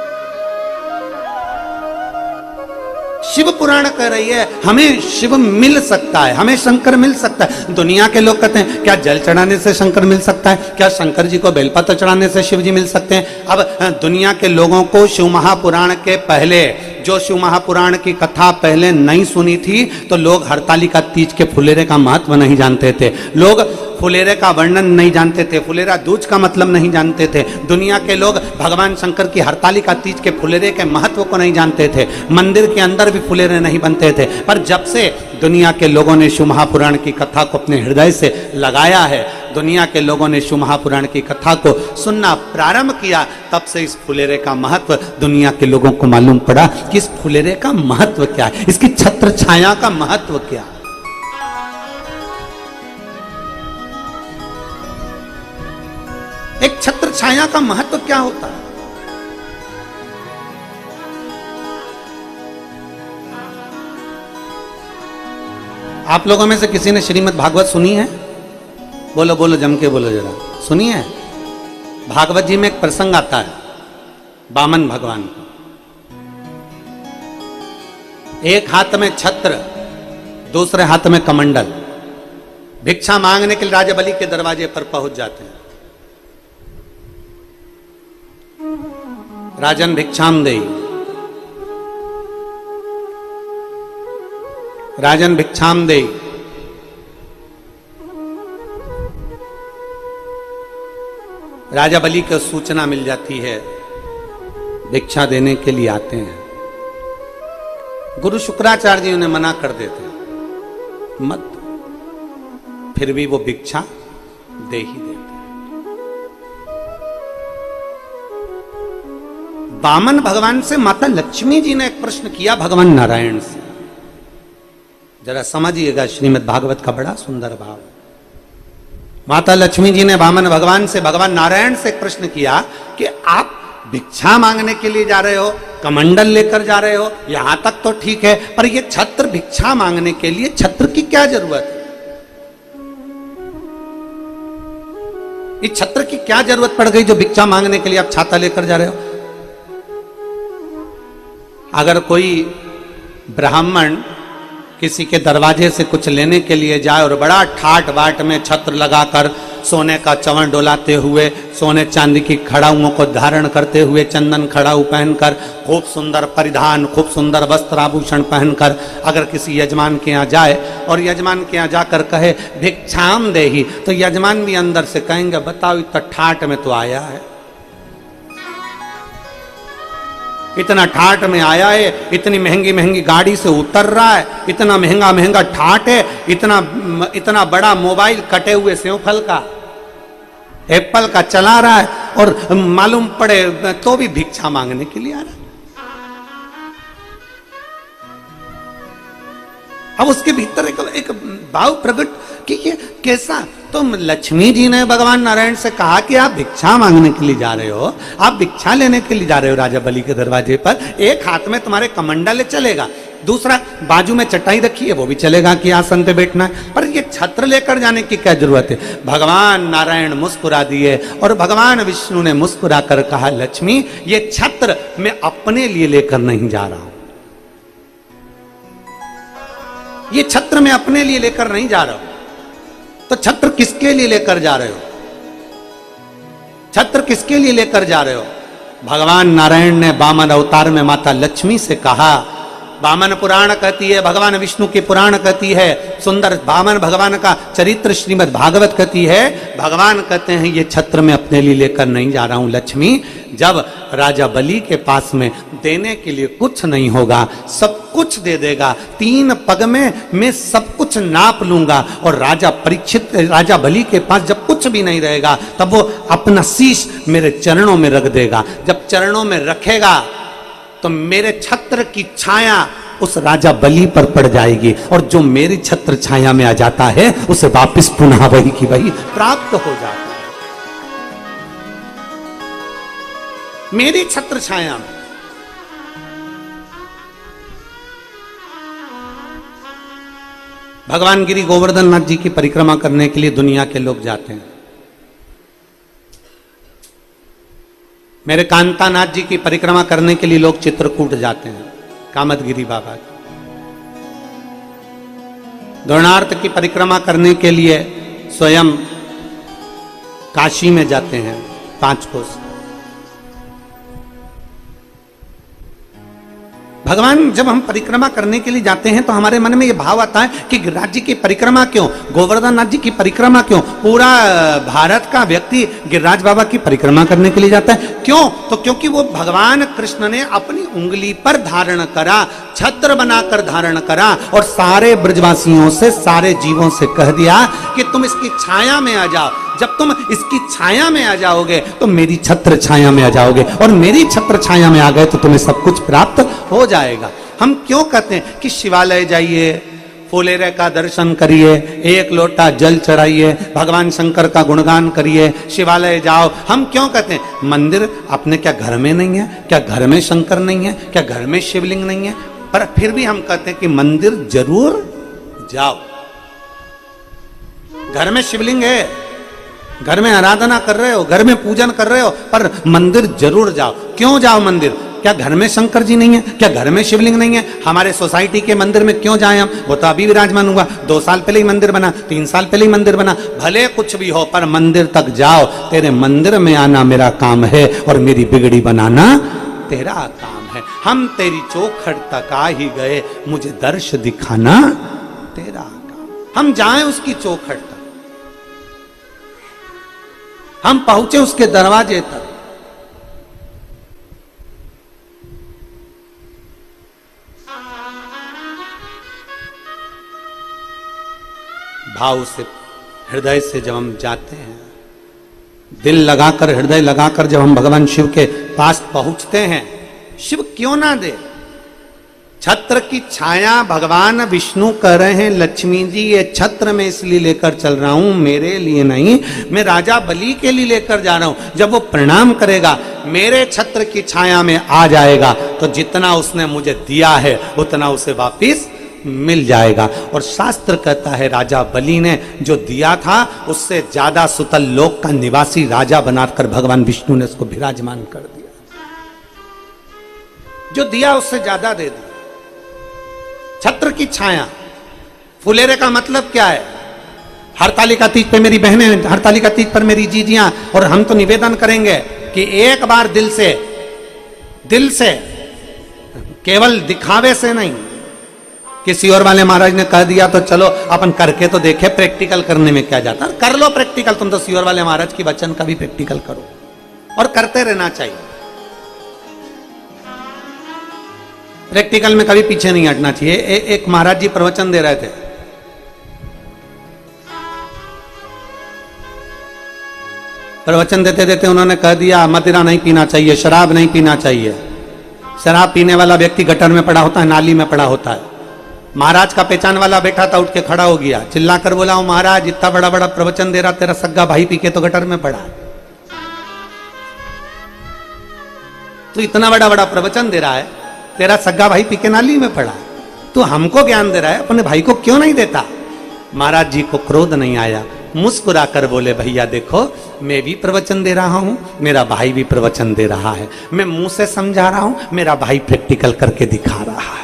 शिव पुराण कह रही है हमें शिव मिल सकता है, हमें शंकर मिल सकता है। दुनिया के लोग कहते हैं क्या जल चढ़ाने से शंकर मिल सकता है, क्या शंकर जी को बेलपत्र चढ़ाने से शिव जी मिल सकते हैं। अब दुनिया के लोगों को शिव महापुराण के पहले, जो शिव महापुराण की कथा पहले नहीं सुनी थी, तो लोग हरतालिका तीज के फुलेरे का महत्व नहीं जानते थे, लोग फुलेरे का वर्णन नहीं जानते थे, फुलेरा दूज का मतलब नहीं जानते थे। दुनिया के लोग भगवान शंकर की हरतालिका तीज के फुलेरे के महत्व को नहीं जानते थे। मंदिर के अंदर भी फुलेरे नहीं बनते थे। पर जब से दुनिया के लोगों ने शिव महापुराण की कथा को अपने हृदय से लगाया है, दुनिया के लोगों ने शिव महापुराण की कथा को सुनना प्रारंभ किया, तब से इस फुलेरे का महत्व दुनिया के लोगों को मालूम पड़ा कि इस फुलेरे का महत्व क्या है, इसकी छत्र छाया का महत्व क्या है। एक छत्र छाया का महत्व क्या होता है। आप लोगों में से किसी ने श्रीमद् भागवत सुनी है? बोलो बोलो, जम के बोलो जरा, सुनी है? भागवत जी में एक प्रसंग आता है वामन भगवान का, एक हाथ में छत्र, दूसरे हाथ में कमंडल, भिक्षा मांगने के लिए राजा बलि के दरवाजे पर पहुंच जाते हैं। राजन भिक्षाम देई, राजन भिक्षाम देई। राजा बलि को सूचना मिल जाती है, भिक्षा देने के लिए आते हैं। गुरु शुक्राचार्य जी उन्हें मना कर देते हैं, मत, फिर भी वो भिक्षा दे ही देते। वामन भगवान से माता लक्ष्मी जी ने एक प्रश्न किया भगवान नारायण से, जरा समझिएगा, श्रीमद् भागवत का बड़ा सुंदर भाव। माता लक्ष्मी जी ने वामन भगवान से, भगवान नारायण से एक प्रश्न किया कि आप भिक्षा मांगने के लिए जा रहे हो, कमंडल लेकर जा रहे हो, यहां तक तो ठीक है, पर ये छत्र भिक्षा मांगने के लिए छत्र की क्या जरूरत है? इस छत्र की क्या जरूरत पड़ गई जो भिक्षा मांगने के लिए आप छाता लेकर जा रहे हो? अगर कोई ब्राह्मण किसी के दरवाजे से कुछ लेने के लिए जाए और बड़ा ठाट बाट में छत्र लगाकर, सोने का चंवर डोलाते हुए, सोने चांदी की खड़ाऊओं को धारण करते हुए, चंदन खड़ाऊ पहनकर, खूब सुंदर परिधान, खूब सुंदर वस्त्र आभूषण पहनकर अगर किसी यजमान के यहाँ जाए और यजमान के यहाँ जाकर कहे भिक्षाम देहि, तो यजमान भी अंदर से कहेंगे बताओ इतना ठाट में तो आया है, इतना ठाट में आया है, इतनी महंगी महंगी गाड़ी से उतर रहा है, इतना महंगा महंगा ठाट है, इतना बड़ा मोबाइल कटे हुए सेवफल का, एप्पल का चला रहा है, और मालूम पड़े तो भी भिक्षा मांगने के लिए आ रहा है। अब उसके भीतर एक भाव प्रकट कि ये कैसा, तो लक्ष्मी जी ने भगवान नारायण से कहा कि आप भिक्षा मांगने के लिए जा रहे हो, आप भिक्षा लेने के लिए जा रहे हो राजा बलि के दरवाजे पर, एक हाथ में तुम्हारे कमंडल चलेगा, दूसरा बाजू में चटाई रखी है वो भी चलेगा कि आसन पे बैठना है, पर ये छत्र लेकर जाने की क्या जरूरत है? भगवान नारायण मुस्कुरा दिए और भगवान विष्णु ने मुस्कुरा कर कहा लक्ष्मी ये छत्र मैं अपने लिए लेकर नहीं जा रहा हूं, ये छत्र मैं अपने लिए लेकर नहीं जा रहा हूं। तो छत्र किसके लिए लेकर जा रहे हो? छत्र किसके लिए लेकर जा रहे हो? भगवान नारायण ने वामन अवतार में माता लक्ष्मी से कहा, वामन पुराण कहती है, भगवान विष्णु की पुराण कहती है, सुंदर वामन भगवान का चरित्र श्रीमद् भागवत कहती है, भगवान कहते हैं ये छत्र मैं अपने लिए लेकर नहीं जा रहा हूं लक्ष्मी, जब राजा बलि के पास में देने के लिए कुछ नहीं होगा, सब कुछ दे देगा, 3 पग में मैं सब कुछ नाप लूंगा, और राजा बलि के पास जब कुछ भी नहीं रहेगा तब वो अपना शीश मेरे चरणों में रख देगा, जब चरणों में रखेगा तो मेरे छत्र की छाया उस राजा बलि पर पड़ जाएगी, और जो मेरी छत्र छाया में आ जाता है उसे वापस पुनः वही की वही प्राप्त हो जाता है। मेरी छत्र छाया में भगवान गिरि गोवर्धन नाथ जी की परिक्रमा करने के लिए दुनिया के लोग जाते हैं। मेरे कांतानाथ जी की परिक्रमा करने के लिए लोग चित्रकूट जाते हैं, कामदगिरी बाबा की। द्रोणार्थ की परिक्रमा करने के लिए स्वयं काशी में जाते हैं 5 कोस। भगवान जब हम परिक्रमा करने के लिए जाते हैं तो हमारे मन में यह भाव आता है कि गिरिराज जी की परिक्रमा क्यों, गोवर्धन नाथ जी की परिक्रमा क्यों, पूरा भारत का व्यक्ति गिरिराज बाबा की परिक्रमा करने के लिए जाता है क्यों? तो क्योंकि वो भगवान कृष्ण ने अपनी उंगली पर धारण करा, छत्र बनाकर धारण करा और सारे ब्रजवासियों से, सारे जीवों से कह दिया कि तुम इसकी छाया में आ जाओ। जब तुम इसकी छाया में आ जाओगे तो मेरी छत्र छाया में आ जाओगे, और मेरी छत्र छाया में आ गए तो तुम्हें सब कुछ प्राप्त हो जाएगा। हम क्यों कहते हैं कि शिवालय जाइए, फुलेरे का दर्शन करिए, 1 लोटा जल चढ़ाइए, भगवान शंकर का गुणगान करिए, शिवालय जाओ। हम क्यों कहते हैं? मंदिर अपने क्या घर में नहीं है? क्या घर में शंकर नहीं है? क्या घर में शिवलिंग नहीं है? पर फिर भी हम कहते हैं कि मंदिर जरूर जाओ। घर में शिवलिंग है, घर में आराधना कर रहे हो, घर में पूजन कर रहे हो, पर मंदिर जरूर जाओ। क्यों जाओ मंदिर? क्या घर में शंकर जी नहीं है? क्या घर में शिवलिंग नहीं है? हमारे सोसाइटी के मंदिर में क्यों जाएं हम? वो तो अभी विराजमान हुआ, 2 साल पहले ही मंदिर बना, 3 साल पहले ही मंदिर बना। भले कुछ भी हो पर मंदिर तक जाओ। तेरे मंदिर में आना मेरा काम है और मेरी बिगड़ी बनाना तेरा काम है। हम तेरी चौखट तक आ ही गए, मुझे दर्श दिखाना तेरा काम। हम जाएं उसकी चौखट तक, हम पहुंचे उसके दरवाजे तक। भाव से, हृदय से जब हम जाते हैं, दिल लगाकर, हृदय लगाकर जब हम भगवान शिव के पास पहुंचते हैं, शिव क्यों ना दे? छत्र की छाया भगवान विष्णु कह रहे हैं, लक्ष्मी जी ये छत्र मैं इसलिए लेकर चल रहा हूं, मेरे लिए नहीं, मैं राजा बलि के लिए लेकर जा रहा हूं। जब वो प्रणाम करेगा, मेरे छत्र की छाया में आ जाएगा, तो जितना उसने मुझे दिया है उतना उसे वापिस मिल जाएगा। और शास्त्र कहता है राजा बलि ने जो दिया था उससे ज्यादा सुतल लोक का निवासी राजा बनाकर भगवान विष्णु ने उसको विराजमान कर दिया। जो दिया उससे ज्यादा दे दिया। छत्र की छाया, फुलेरे का मतलब क्या है? हरतालिका तीज पे मेरी बहनें, हरतालिका तीज पर मेरी जीजियां, और हम तो निवेदन करेंगे कि एक बार दिल से केवल दिखावे से नहीं, किसी और वाले महाराज ने कह दिया तो चलो अपन करके तो देखे, प्रैक्टिकल करने में क्या जाता? कर लो प्रैक्टिकल, तुम तो सियोर वाले महाराज की वचन का भी प्रैक्टिकल करो, और करते रहना चाहिए। प्रैक्टिकल में कभी पीछे नहीं हटना चाहिए। एक महाराज जी प्रवचन दे रहे थे, प्रवचन देते देते उन्होंने कह दिया मदिरा नहीं पीना चाहिए, शराब नहीं पीना चाहिए। शराब पीने वाला व्यक्ति गटर में पड़ा होता है, नाली में पड़ा होता है। महाराज का पहचान वाला बैठा था, उठ के खड़ा हो गया, चिल्लाकर बोला, महाराज इतना बड़ा बड़ा प्रवचन दे रहा, तेरा सग्गा भाई पी के तो गटर में पड़ा। तो इतना बड़ा बड़ा प्रवचन दे रहा है, तेरा सग्गा भाई पी के नाली में पड़ा, तो हमको ज्ञान दे रहा है, अपने भाई को क्यों नहीं देता? महाराज जी को क्रोध नहीं आया, मुस्कुरा कर बोले, भैया देखो मैं भी प्रवचन दे रहा हूं, मेरा भाई भी प्रवचन दे रहा है, मैं मुंह से समझा रहा हूं, मेरा भाई प्रैक्टिकल करके दिखा रहा है।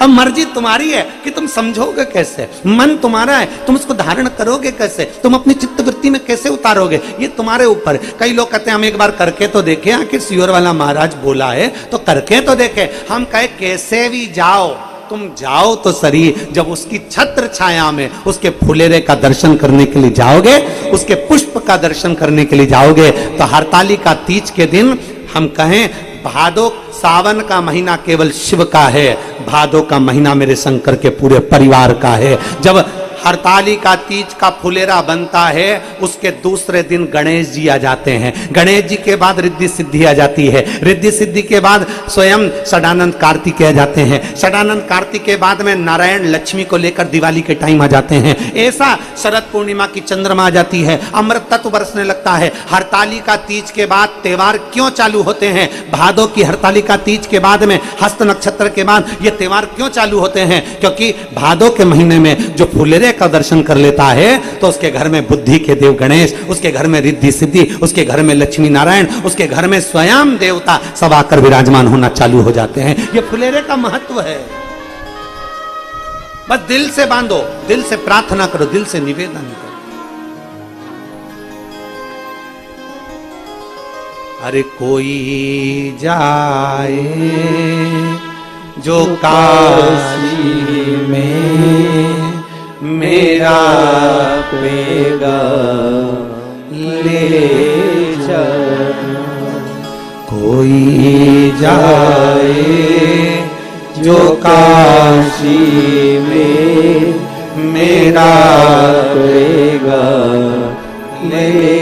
अब मर्जी तुम्हारी है कि तुम समझोगे कैसे, मन तुम्हारा है, तुम उसको धारण करोगे कैसे, तुम अपनी चित्तवृत्ति में कैसे उतारोगे, ये तुम्हारे ऊपर। कई लोग कहते हैं हम एक बार करके तो देखें, आखिर सियोर वाला महाराज बोला है तो करके तो देखें। हम कहे कैसे भी जाओ, तुम जाओ तो सही, जब उसकी छत्र छाया में उसके फुलेरे का दर्शन करने के लिए जाओगे, उसके पुष्प का दर्शन करने के लिए जाओगे, तो हरतालिका तीज के दिन हम कहें भादो, सावन का महीना केवल शिव का है, भादो का महीना मेरे शंकर के पूरे परिवार का है। जब हरतालिका तीज का फुलेरा बनता है, उसके दूसरे दिन गणेश जी आ जाते हैं, गणेश जी के बाद रिद्धि सिद्धि आ जाती है, रिद्धि सिद्धि के बाद स्वयं षडानंद कार्तिक आ जाते हैं, षडानंद कार्तिक के बाद में नारायण लक्ष्मी को लेकर दिवाली के टाइम आ जाते हैं। ऐसा शरद पूर्णिमा की चंद्रमा आ जाती है, अमृत तत्व बरसने लगता है। हरतालिका तीज के बाद त्योहार क्यों चालू होते हैं? भादो की हरतालिका तीज के बाद में, हस्त नक्षत्र के बाद ये त्योहार क्यों चालू होते हैं? क्योंकि भादो के महीने में जो फुलेरे का दर्शन कर लेता है तो उसके घर में बुद्धि के देव गणेश, उसके घर में रिद्धि सिद्धि, उसके घर में लक्ष्मी नारायण, उसके घर में स्वयं देवता सब आकर विराजमान होना चालू हो जाते हैं। ये फुलेरे का महत्व है। बस दिल से बांधो, दिल से प्रार्थना करो, दिल से निवेदन करो। अरे कोई जाए जो काशी में मेरा पैगाम ले जाना। कोई जाए जो काशी में मेरा पैगाम ले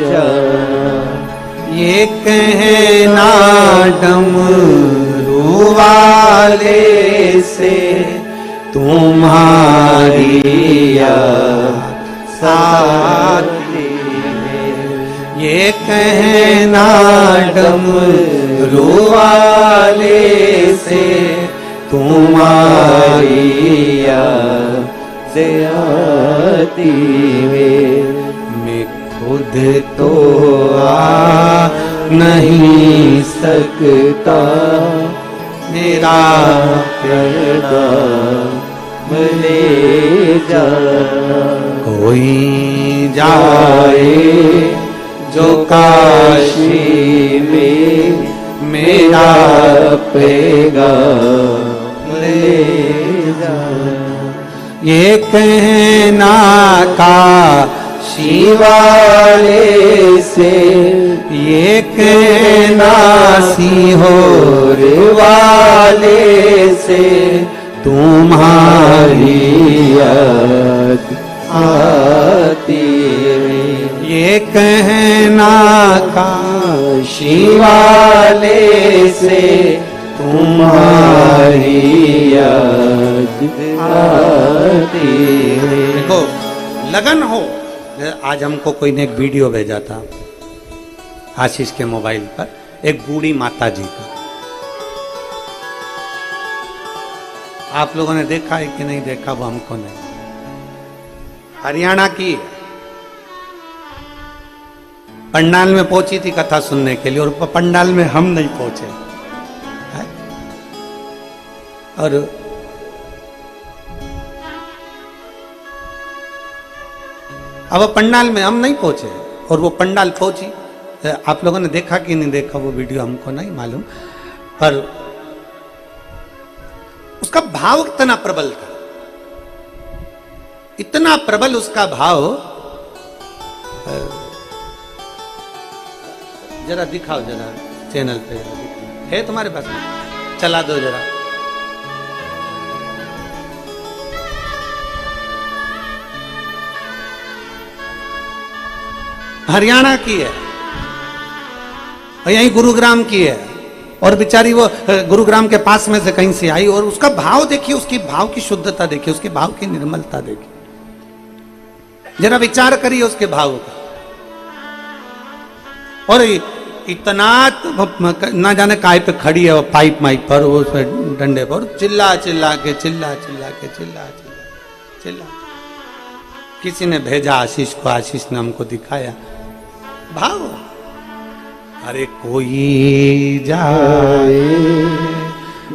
जाना। ये कहना डमरू वाले से तुम्हारी साथी है। ये कहना डमरू वाले से तुम्हारी आती है। मैं खुद तो आ नहीं सकता, मेरा प्रणाम ले जाना। कोई जाए जो काशी में मेरा पैगाम ले जाना। ये कहना काशी वाले से, ये कहना सीहोर वाले से तुम्हारी याद आती है। ये कहना काशी वाले से तुम्हारी याद आती है। देखो लगन हो। आज हमको कोई ने एक वीडियो भेजा था आशीष के मोबाइल पर, एक बूढ़ी माता जी का। आप लोगों ने देखा है कि नहीं देखा वो हमको नहीं। हरियाणा की पंडाल में पहुंची थी कथा सुनने के लिए, और पंडाल में हम नहीं पहुंचे है? और अब पंडाल में हम नहीं पहुंचे और वो पंडाल पहुंची। आप लोगों ने देखा कि नहीं देखा वो वीडियो हमको नहीं मालूम, पर उसका भाव इतना प्रबल था, इतना प्रबल उसका भाव। जरा दिखाओ, जरा चैनल पे है तुम्हारे पास, चला दो जरा। हरियाणा की है और यहीं गुरुग्राम की है, और बेचारी वो गुरुग्राम के पास में से कहीं से आई, और उसका भाव देखिए, उसकी भाव की शुद्धता देखिए, उसके भाव की निर्मलता देखिए। जरा विचार करिए उसके भाव का। और इतना ना जाने काय पे खड़ी है वो, पाइप माइप पर, वो डंडे पर चिल्ला चिल्ला के किसी ने भेजा आशीष को, आशीष ने हमको दिखाया भाव। अरे कोई जाए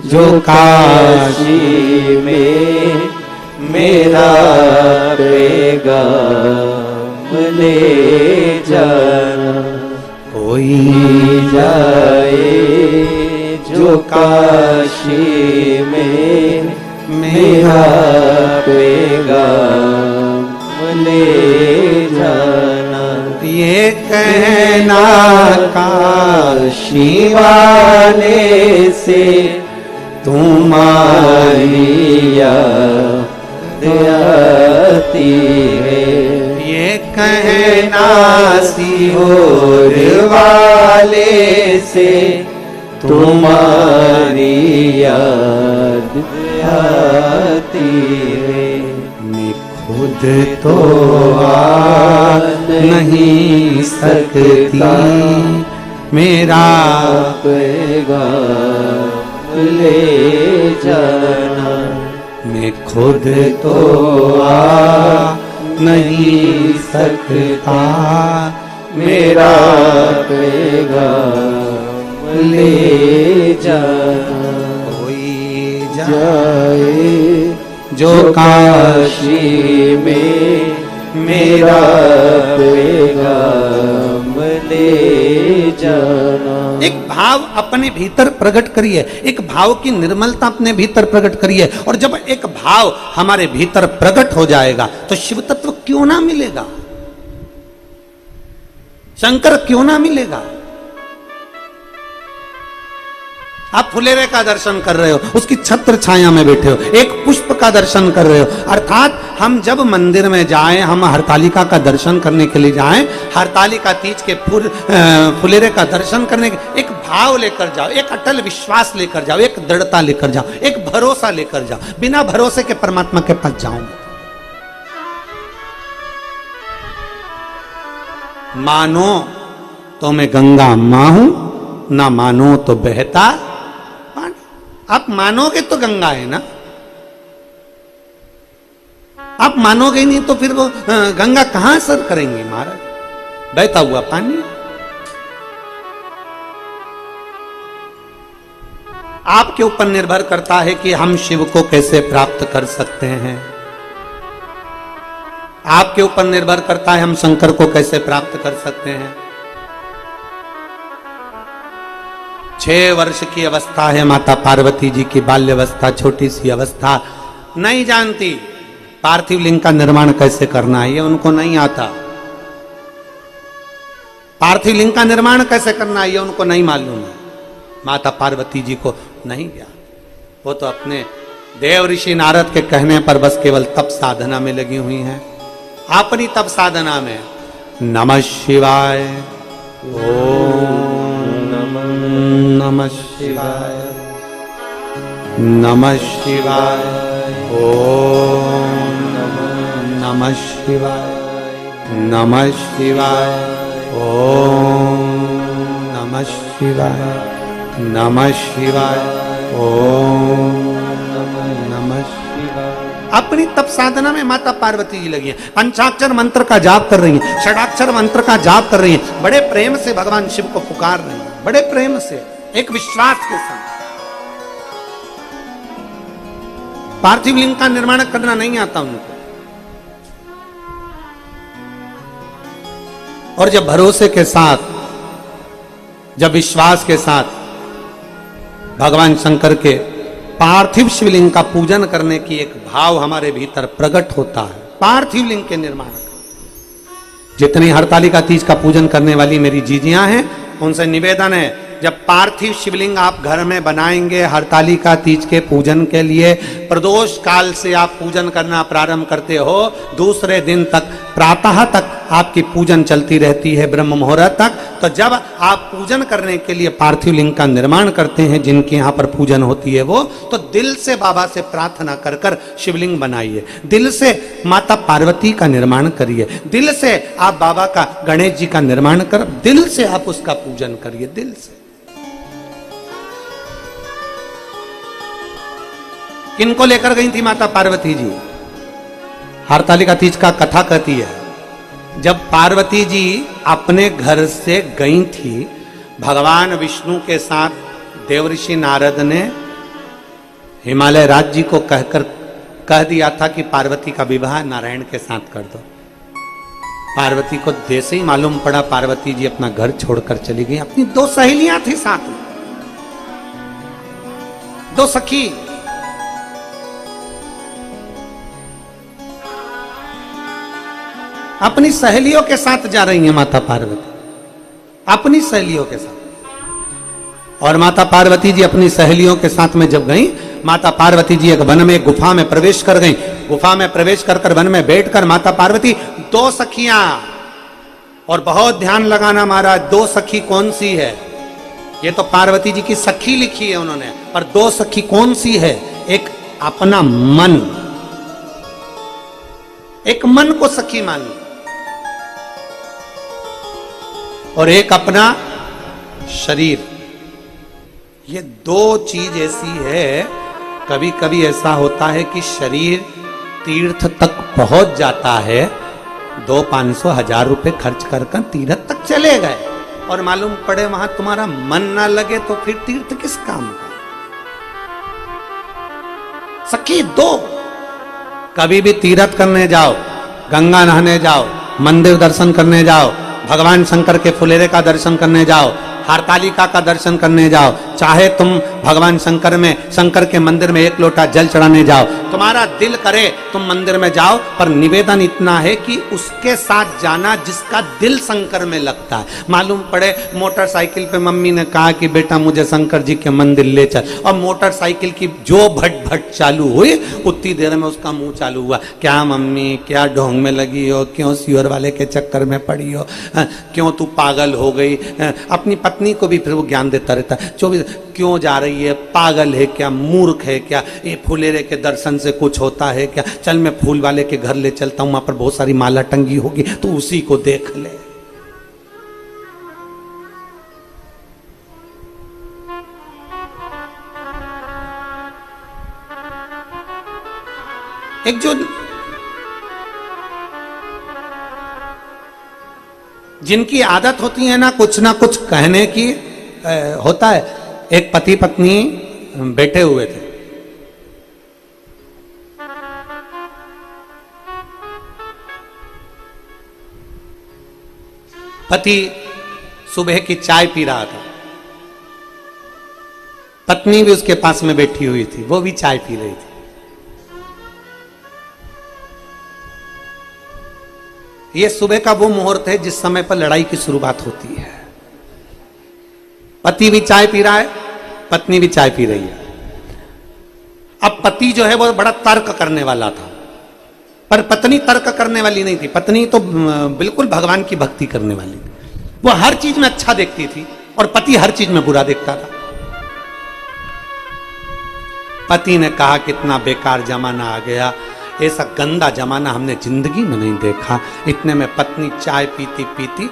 जो काशी में मेरा पैगाम ले जाना। कोई जाए जो काशी में मेरा पैगाम ले जाना। ये कहना काशी वाले से तुम्हारी याद आती है। ये कहना सीहोर वाले से तुम्हारी याद आती है। मैं खुद तो आ नहीं सकती, मेरा पैगाम ले जाना। मैं खुद तो आ नहीं सकता, मेरा पैगाम ले जाना। कोई जाए जो काशी में मेरा पैगाम ले जाना। एक भाव अपने भीतर प्रकट करिए, एक भाव की निर्मलता अपने भीतर प्रकट करिए, और जब एक भाव हमारे भीतर प्रकट हो जाएगा तो शिव तत्व क्यों ना मिलेगा, शंकर क्यों ना मिलेगा। आप फुलेरे का दर्शन कर रहे हो, उसकी छत्र छाया में बैठे हो, एक पुष्प का दर्शन कर रहे हो। अर्थात हम जब मंदिर में जाएं, हम हरतालिका का दर्शन करने के लिए जाएं, हरतालिका तीज के फुलेरे का दर्शन करने के एक भाव लेकर जाओ, एक अटल विश्वास लेकर जाओ, एक दृढ़ता लेकर जाओ, एक भरोसा लेकर जाओ। बिना भरोसे के परमात्मा के पास जाऊंगा, मानो तो मैं गंगा मां हूं, ना मानो तो बहता पानी। आप मानोगे तो गंगा है ना, आप मानोगे नहीं तो फिर वो गंगा कहां सर करेंगे महाराज, बहता हुआ पानी। आपके ऊपर निर्भर करता है कि हम शिव को कैसे प्राप्त कर सकते हैं, आपके ऊपर निर्भर करता है हम शंकर को कैसे प्राप्त कर सकते हैं। 6 वर्ष की अवस्था है माता पार्वती जी की, बाल्यावस्था, छोटी सी अवस्था, नहीं जानती पार्थिव लिंग का निर्माण कैसे करना है, ये उनको नहीं आता। पार्थिव लिंग का निर्माण कैसे करना है ये उनको नहीं मालूम है, माता पार्वती जी को नहीं ज्ञान। वो तो अपने देव ऋषि नारद के कहने पर बस केवल तप साधना में लगी हुई हैं, अपनी तप साधना में। नमः शिवाय, ओम नमः शिवाय, नमः शिवाय, ओम नमः शिवाय, नमः शिवाय, ओम नमः शिवाय, नमः शिवाय, ओम नमः शिवाय। अपनी तप साधना में माता पार्वती जी लगी हैं, पंचाक्षर मंत्र का जाप कर रही हैं, षडाक्षर मंत्र का जाप कर रही हैं, बड़े प्रेम से भगवान शिव को पुकार रही हैं, बड़े प्रेम से, एक विश्वास के साथ। पार्थिव लिंग का निर्माण करना नहीं आता उनको, और जब भरोसे के साथ, जब विश्वास के साथ भगवान शंकर के पार्थिव शिवलिंग का पूजन करने की एक भाव हमारे भीतर प्रकट होता है, पार्थिव लिंग के निर्माण का। जितनी हरतालिका तीज का पूजन करने वाली मेरी जीजियां हैं, उनसे निवेदन है, जब पार्थिव शिवलिंग आप घर में बनाएंगे हरतालिका तीज के पूजन के लिए, प्रदोष काल से आप पूजन करना प्रारंभ करते हो, दूसरे दिन तक प्रातः तक आपकी पूजन चलती रहती है, ब्रह्म मुहूर्त तक। तो जब आप पूजन करने के लिए पार्थिव लिंग का निर्माण करते हैं, जिनके यहाँ पर पूजन होती है वो, तो दिल से बाबा से प्रार्थना कर कर शिवलिंग बनाइए, दिल से माता पार्वती का निर्माण करिए, दिल से आप बाबा का, गणेश जी का निर्माण कर, दिल से आप उसका पूजन करिए, दिल से। किनको लेकर गई थी माता पार्वती जी? हरतालिका तीज का कथा कहती है, जब पार्वती जी अपने घर से गई थी, भगवान विष्णु के साथ देवऋषि नारद ने हिमालय राज जी को कहकर कह दिया था कि पार्वती का विवाह नारायण के साथ कर दो। पार्वती को जैसे ही मालूम पड़ा, पार्वती जी अपना घर छोड़कर चली गई। अपनी 2 सहेलियां थी साथ में, 2 सखी, अपनी सहेलियों के साथ जा रही हैं माता पार्वती, अपनी सहेलियों के साथ। और माता पार्वती जी अपनी सहेलियों के साथ में जब गई, माता पार्वती जी एक वन में, एक गुफा में प्रवेश कर गई। गुफा में प्रवेश कर वन में बैठकर माता पार्वती, 2 सखियां, और बहुत ध्यान लगाना महाराज, 2 सखी कौन सी है? ये तो पार्वती जी की सखी लिखी है उन्होंने, पर 2 सखी कौन सी है? एक अपना मन, एक मन को सखी मानी, और एक अपना शरीर। ये 2 चीज ऐसी है, कभी कभी ऐसा होता है कि शरीर तीर्थ तक पहुंच जाता है, 200-500-1000 रुपए खर्च कर तीर्थ तक चले गए, और मालूम पड़े वहां तुम्हारा मन ना लगे तो फिर तीर्थ किस काम का? सखी 2, कभी भी तीर्थ करने जाओ, गंगा नहाने जाओ, मंदिर दर्शन करने जाओ, भगवान शंकर के फुलेरे का दर्शन करने जाओ, हरतालिका का दर्शन करने जाओ, चाहे तुम भगवान शंकर के मंदिर में एक लोटा जल चढ़ाने जाओ, तुम्हारा दिल करे तुम मंदिर में जाओ, पर निवेदन इतना है कि उसके साथ जाना जिसका दिल शंकर में लगता है। मालूम पड़े मोटरसाइकिल पे मम्मी ने कहा कि बेटा मुझे शंकर जी के मंदिर ले चल, और मोटरसाइकिल की जो भट भट चालू हुई उतनी देर में उसका मुंह चालू हुआ, क्या मम्मी क्या ढोंग में लगी हो, क्यों सियोर वाले के चक्कर में पड़ी हो, क्यों तू पागल हो गई। अपनी पत्नी को भी फिर वो ज्ञान देता रहता है 24, क्यों जा रही है, पागल है क्या, मूर्ख है क्या, ये फुलेरे के दर्शन से कुछ होता है क्या, चल मैं फूल वाले के घर ले चलता हूं, वहां पर बहुत सारी माला टंगी होगी तो उसी को देख ले। एक जो जिनकी आदत होती है ना कुछ कहने की, होता है। एक पति पत्नी बैठे हुए थे, पति सुबह की चाय पी रहा था, पत्नी भी उसके पास में बैठी हुई थी, वो भी चाय पी रही थी। ये सुबह का वो मुहूर्त है जिस समय पर लड़ाई की शुरुआत होती है। पति भी चाय पी रहा है, पत्नी भी चाय पी रही है। अब पति जो है वो बड़ा तर्क करने वाला था, पर पत्नी तर्क करने वाली नहीं थी। पत्नी तो बिल्कुल भगवान की भक्ति करने वाली, वो हर चीज में अच्छा देखती थी और पति हर चीज में बुरा देखता था। पति ने कहा कितना बेकार जमाना आ गया, ऐसा गंदा जमाना हमने जिंदगी में नहीं देखा। इतने में पत्नी चाय पीती पीती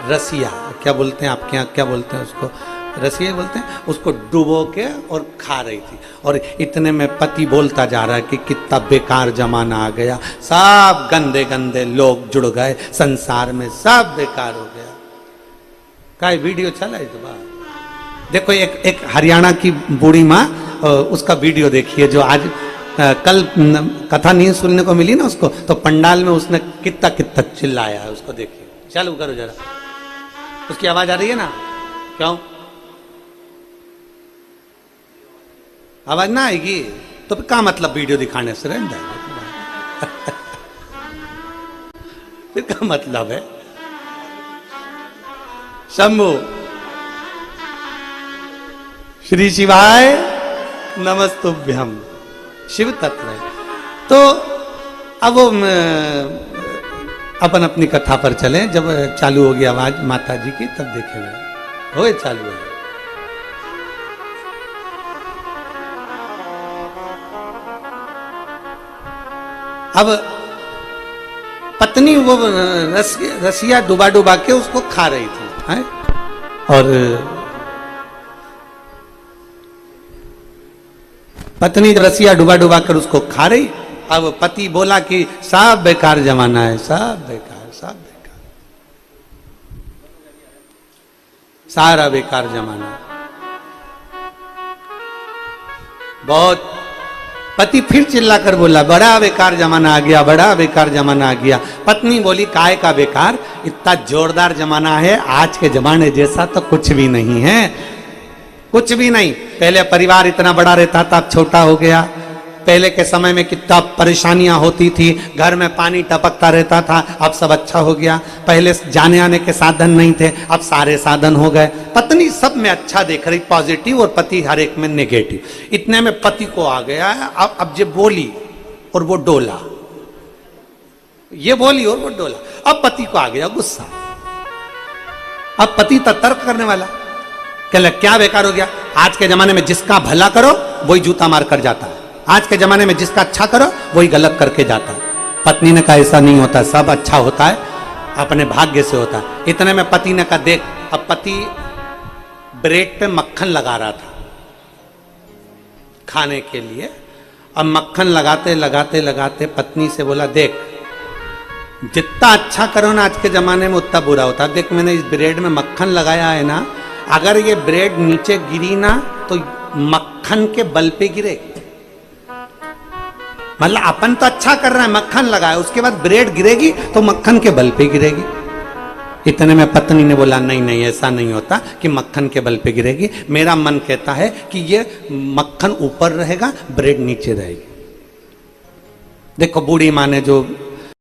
रसिया, क्या बोलते हैं आपके यहाँ, क्या बोलते हैं उसको, रसिया बोलते हैं, उसको डुबो के और खा रही थी। और इतने में पति बोलता जा रहा है कि कितना बेकार जमाना आ गया, सब गंदे गंदे लोग जुड़ गए संसार में, सब बेकार हो गया। का वीडियो चला है तो देखो, एक हरियाणा की बूढ़ी माँ, उसका वीडियो देखिए जो आज कल कथा नहीं सुनने को मिली ना उसको, तो पंडाल में उसने कितना कितना चिल्लाया है, उसको देखिए। चालू करो जरा, उसकी आवाज आ रही है ना, क्यों आवाज ना आएगी तो क्या मतलब वीडियो दिखाने से रहता है फिर क्या मतलब है। शंभु श्री शिवाय नमस्तुभ्यम, शिव तत्व है। तो अब वो अपन अपनी कथा पर चले। जब चालू होगी आवाज माता जी की तब देखेंगे। हो चालू है। अब पत्नी वो रसिया डुबा डुबा के उसको खा रही थी, है? और पत्नी रसिया डुबा डुबा कर उसको खा रही। अब पति बोला कि सब बेकार जमाना है, सब बेकार, सब बेकार, सारा बेकार जमाना। बहुत पति फिर चिल्लाकर बोला बड़ा बेकार जमाना आ गया, बड़ा बेकार जमाना आ गया। पत्नी बोली काय का बेकार, इतना जोरदार जमाना है, आज के जमाने जैसा तो कुछ भी नहीं है, कुछ भी नहीं। पहले परिवार इतना बड़ा रहता था, अब छोटा हो गया। पहले के समय में कितना परेशानियां होती थी, घर में पानी टपकता रहता था, अब सब अच्छा हो गया। पहले जाने आने के साधन नहीं थे, अब सारे साधन हो गए। पत्नी सब में अच्छा देख रही, पॉजिटिव, और पति हर एक में नेगेटिव। इतने में पति को आ गया अब जो बोली और वो डोला, ये बोली और वो डोला। अब पति को आ गया गुस्सा। अब पति तर्क करने वाला, कहला क्या बेकार हो गया, आज के जमाने में जिसका भला करो वही जूता मार कर जाता है, आज के जमाने में जिसका अच्छा करो वही गलत करके जाता है। पत्नी ने कहा ऐसा नहीं होता, सब अच्छा होता है, अपने भाग्य से होता है। इतने में पति ने कहा देख, अब पति ब्रेड पे मक्खन लगा रहा था खाने के लिए। अब मक्खन लगाते लगाते लगाते पत्नी से बोला देख, जितना अच्छा करो ना आज के जमाने में उतना बुरा होता। देख मैंने इस ब्रेड में मक्खन लगाया है ना, अगर ये ब्रेड नीचे गिरी ना तो मक्खन के बल पे गिरेगी। मतलब अपन तो अच्छा कर रहा है, मक्खन लगाया, उसके बाद ब्रेड गिरेगी तो मक्खन के बल पे गिरेगी। इतने में पत्नी ने बोला नहीं नहीं ऐसा नहीं होता कि मक्खन के बल पे गिरेगी, मेरा मन कहता है कि ये मक्खन ऊपर रहेगा, ब्रेड नीचे रहेगी। देखो बूढ़ी माँ ने जो